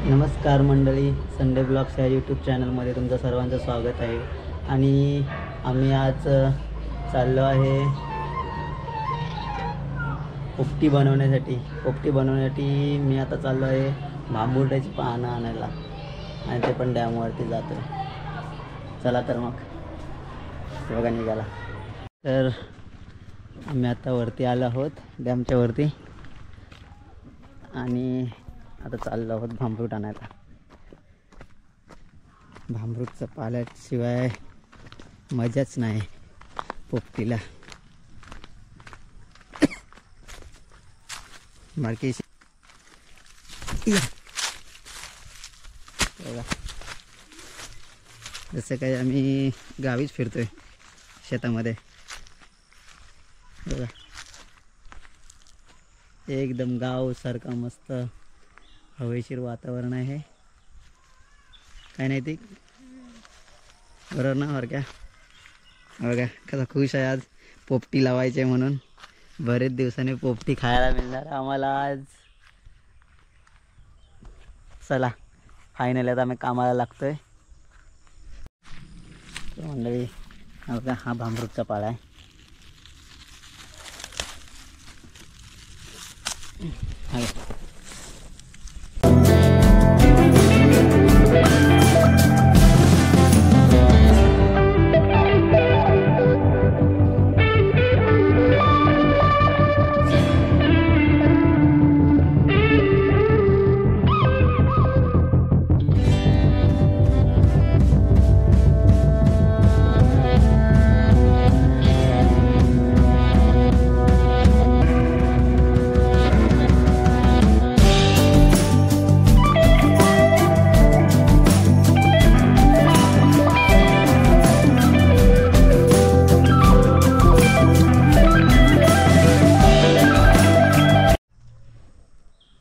नमस्कार मंडळी, Sunday blogs या यूट्यूब चॅनलमध्ये तुमचं सर्वांचं स्वागत आहे. आणि आम्ही आज चाललो आहे पोपटी बनवण्यासाठी. मी आता चाललो आहे भांबुर्ड्याची पानं आणायला आणि ते पण डॅमवरती जातो. चला तर मग बघा निघाला. तर आम्ही आता वरती आलो आहोत डॅमच्या वरती आणि आता चाललो आहोत भांबरूट आणायला. भांबरूटचं पाल्याशिवाय मजाच नाही पोपटीला. मार्केश जसं काही आम्ही गावीच फिरतोय शेतामध्ये. बघा एकदम गाव सारखं मस्त हवेशीर वातावरण आहे. काय नाही ते बरोबर ना बरं का. बघा कसा खुश आहे आज पोपटी लावायचे म्हणून. बरेच दिवसांनी पोपटी खायला मिळणार आम्हाला आज. चला फायनली आता आम्ही कामाला लागतोय. मंडळी बघा हा भांबरूटचा पाळा आहे.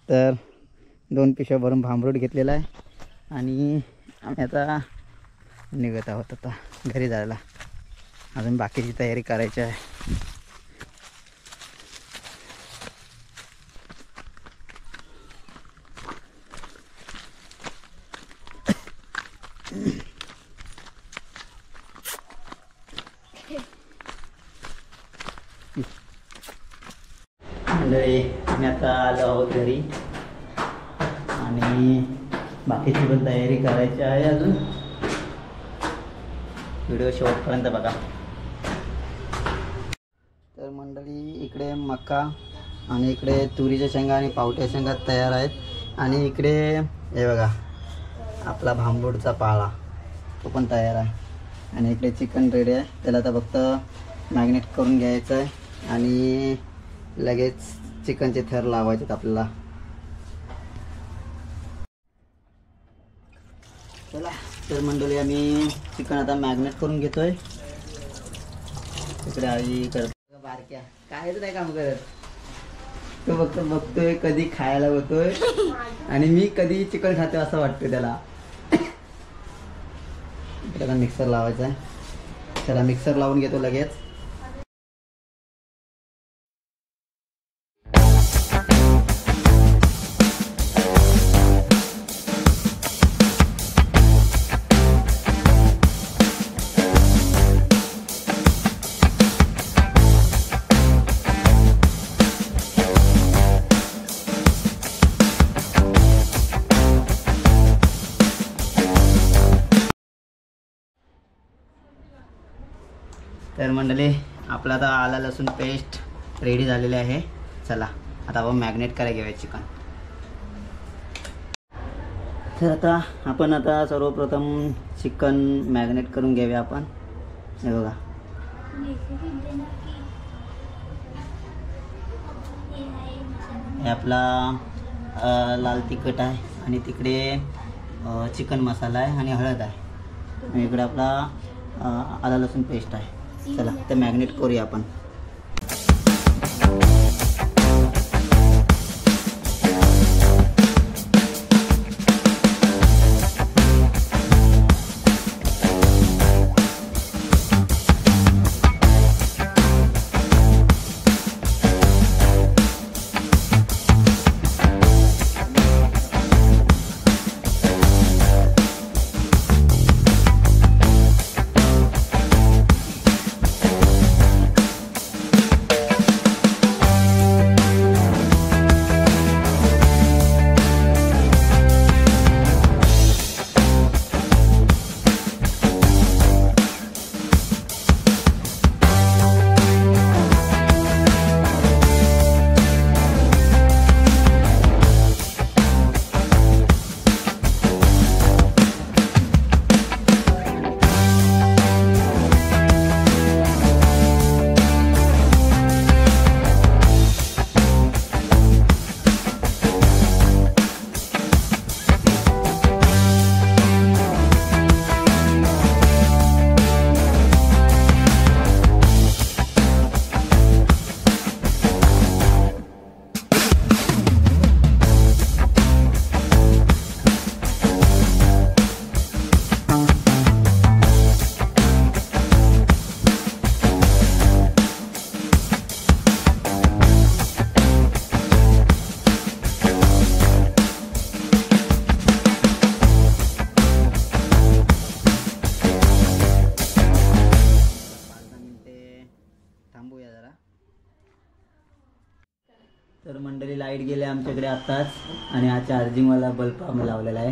तर 2 पिशव्या भरून भांबरूट घेतलेला आहे आणि आम्ही आता निघत आहोत आता घरी जायला. अजून बाकीची तयारी करायची आहे. मंडळी आम्ही आता आलो आहोत घरी आणि बाकीची पण तयारी करायची आहे अजून. व्हिडिओ शेवटपर्यंत बघा. तर मंडळी इकडे मका आणि इकडे तुरीच्या शेंगा आणि पावट्या शेंगा तयार आहेत आणि इकडे हे बघा आपला भांबरूटचा पाळा तो पण तयार आहे आणि इकडे चिकन रेडी आहे. त्याला आता फक्त मॅग्नेट करून घ्यायचं आहे आणि लगेच चिकनचे थर लावायचे आपल्याला. चला तर मंडळी आम्ही चिकन आता मॅग्नेट करून घेतोय. इकडे आई करतो बारक्या कायच नाही काम करत. तो फक्त बघतोय कधी खायला होतोय आणि मी कधी चिकन खातोय असं वाटतंय त्याला. त्याला मिक्सर लावायचा आहे. चला मिक्सर लावून घेतो लगेच. तर मंडळी आपला आता आला लसूण पेस्ट रेडी झालेली आहे. चला आता आपण मॅग्नेट करायला घेऊया चिकन. तर आता आपण सर्वप्रथम चिकन मॅग्नेट करून घेऊया आपण. हे बघा हे आपला लाल तिखट आहे आणि तिकडे चिकन मसाला आहे आणि हळद आहे आणि इकडे आपला आला लसूण पेस्ट आहे. चला ते मॅग्नेट करूया आपण. गेले आमच्याकडे आत्ताच आणि हा चार्जिंगवाला बल्ब आम्ही लावलेला आहे.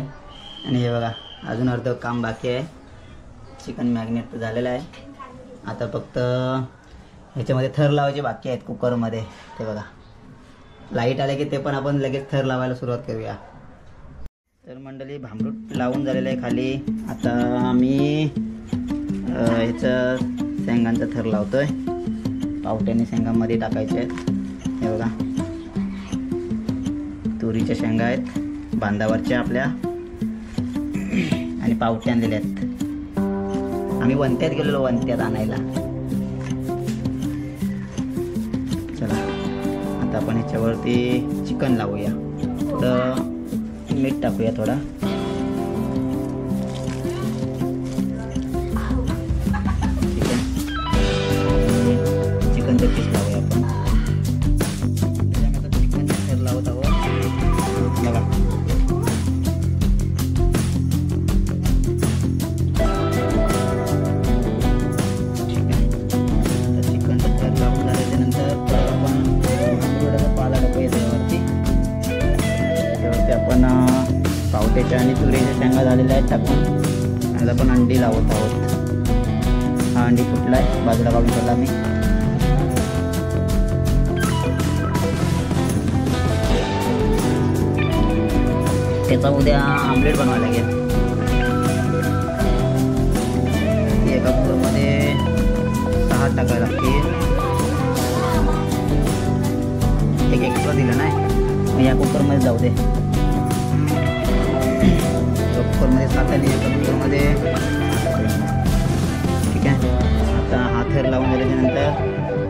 आणि हे बघा अजून अर्धं काम बाकी आहे. चिकन मॅग्नेट झालेलं आहे. आता फक्त ह्याच्यामध्ये थर लावायचे बाकी आहेत कुकरमध्ये. ते बघा लाईट आले की ते पण आपण लगेच थर लावायला सुरुवात करूया. तर मंडळी भांबरूट लावून झालेलं आहे खाली. आता आम्ही ह्याचं शेंगांचा थर लावतोय. पावट्याने शेंगामध्ये टाकायचे आहेत. हे बघा तुरीच्या शेंगा आहेत बांधावरच्या आपल्या आणि पावटे आणलेले आहेत. आम्ही वंत्यात गेलेलो वंत्यात आणायला. चला आता आपण ह्याच्यावरती चिकन लावूया. थोडं मीठ टाकूया थोडा. चिकनचे पीस लावूया आपण. चिकनचे थर लावत आहोत बघा. चिकनचं थर लावून झाल्यानंतर आपण थोडासा पाला टाकूया त्यावरती. त्यावरती आपण पावट्याच्या आणि तुरीच्या शेंगा झालेल्या आहेत टाकून. आता आपण अंडी लावत आहोत. हा अंडी फुटला आहे बाजूला काढून ठेवला मी. त्याचा उद्या आमलेट बनवायला लागेल. एका कुकरमध्ये 6 टाकायला लागतील. एक एक्स्ट्रा दिलं नाही मग या कुकरमध्ये जाऊ दे. कुकरमध्ये 7 आणि एका कुकरमध्ये. ठीक आहे. आता हा थर लावून झाल्याच्यानंतर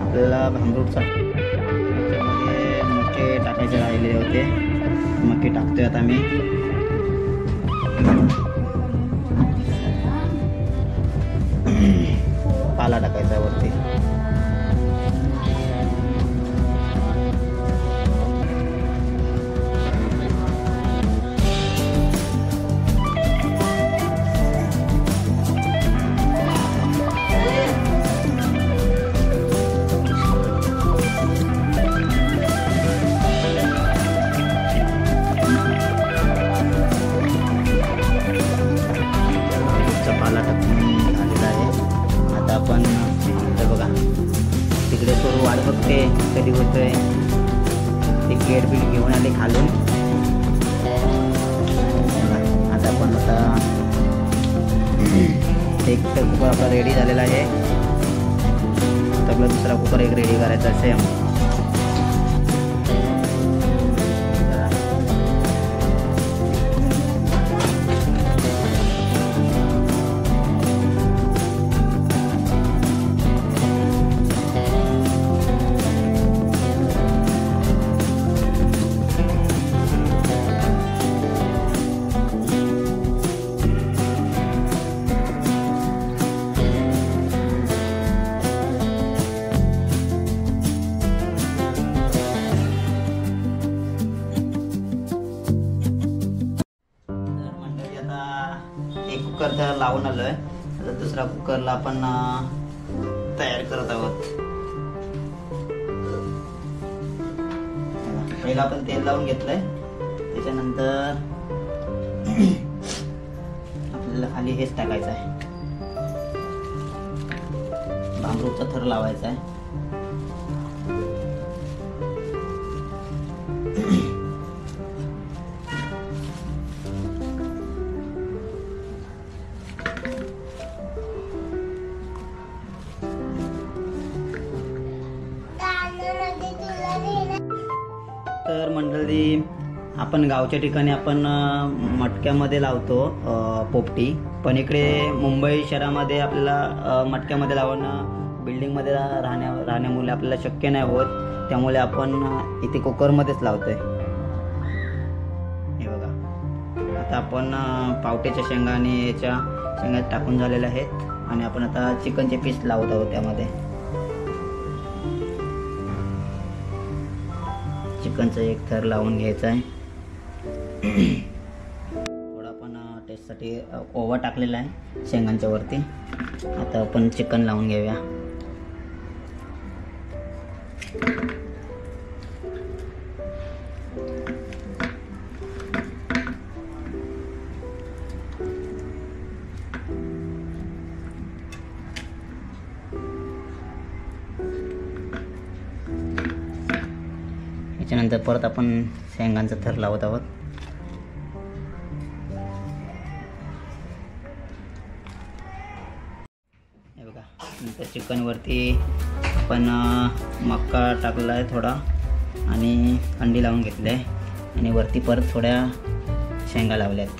आपल्याला भांबरूटचा मक्के टाकायचे राहिलेले होते. मक्के टाकतोय आता मी. पाला टाकायचा वरती. पाला टाकून झालेला आहे. आता आपण तर बघा तिकडे करू वाट बघते कधी होतोय. ते गेट बिल घेऊन आले खालून. आता आपण एक तर कुकर आपला रेडी झालेला आहे. तर आपला दुसरा कुकर एक रेडी करायचा असेल. एक कुकर तर लावून आलोय. आता दुसरा कुकरला आपण तयार करत आहोत. पहिला आपण तेल लावून घेतलंय. त्याच्यानंतर आपल्याला खाली हेच टाकायचं आहे. भांबरूटचा थर लावायचा आहे. तर मंडळी आपण गावच्या ठिकाणी आपण मटक्यामध्ये लावतो पोपटी. पण इकडे मुंबई शहरामध्ये आपल्याला मटक्यामध्ये लावणं बिल्डिंगमध्ये राहण्यामुळे आपल्याला शक्य नाही होत. त्यामुळे आपण इथे कुकरमध्येच लावतोय. हे बघा आता आपण पावट्याच्या शेंगा आणि याच्या शेंगा टाकून झालेल्या आहेत. आणि आपण आता चिकनचे पीस लावत आहोत. त्यामध्ये चिकनचा एक थर लावून घ्यायचा आहे. थोडा आपण टेस्टसाठी ओवा टाकलेला आहे शेंगांच्या वरती. आता आपण चिकन लावून घेऊया. त्याच्यानंतर परत आपण शेंगांचा थर लावत आहोत. हे बघा, नंतर चिकनवरती आपण मक्का टाकला आहे थोडा आणि अंडी लावून घेतले आहे आणि वरती परत थोड्या शेंगा लावल्या आहेत.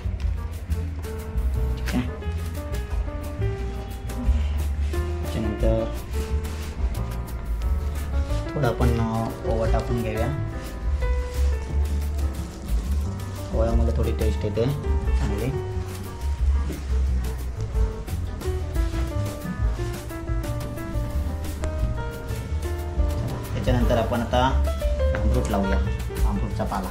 ठीक आहे. त्याच्यानंतर थोडं आपण ओवा टाकून घेऊया. ओव्यामध्ये थोडी टेस्ट येते चांगली. त्याच्यानंतर आपण आता भांबरूट लावूया, भांबरूटचा पाला.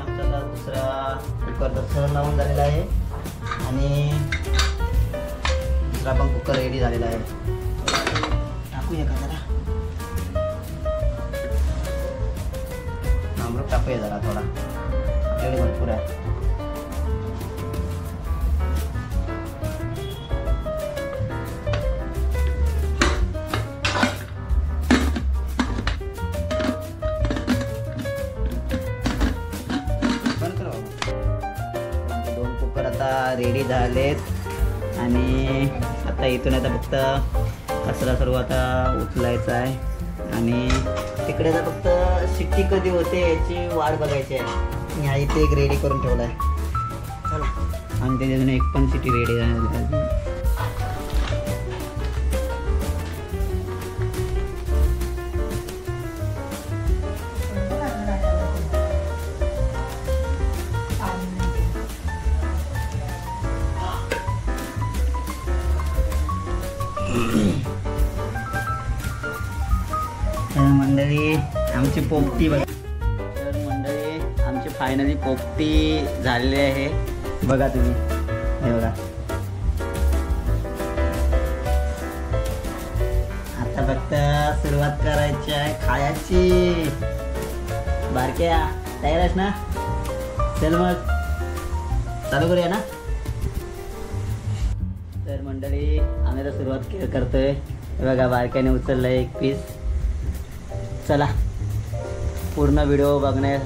आमचा दुसरा कुकरचा थर लावून झालेला आहे आणि दुसरा पण कुकर रेडी झालेला आहे. टाकूया का जरा भांबरूट, टाकूया जरा थोडा, आपल्याकडे भरपूर आहे. दोन कुकर आता रेडी झालेत आणि आता इथून आता फक्त कचरा सर्व आता उचलायचा आहे आणि तिकडे तर फक्त शिट्टी कधी होते याची वाट बघायची आहे. ह्या इथे एक रेडी करून ठेवला आहे. चला, आणि त्याच्यातून एक पण शिट्टी रेडी झाली. तर मंडळी आमची पोपटी बघा. तर मंडळी आमची फायनली पोपटी झालेली आहे. बघा तुम्ही, हे बघा. आता फक्त सुरुवात करायची आहे खायची. बारक्या तयार आहेस ना? चल मग चालू करूया ना. तर मंडळी आम्ही आता सुरुवात करतोय. बघा, बारक्याने उचललं एक पीस. चला, पूर्ण व्हिडिओ बघण्या.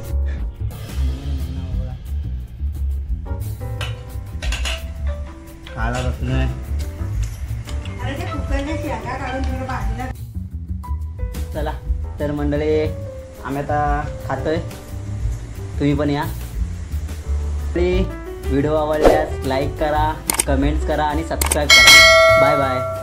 काळा बसलोय. चला, तर मंडळी आम्ही आता खातोय, तुम्ही पण या. व्हिडिओ आवडल्यास लाईक करा, कमेंट्स करा आणि सबस्क्राईब करा. Bye bye.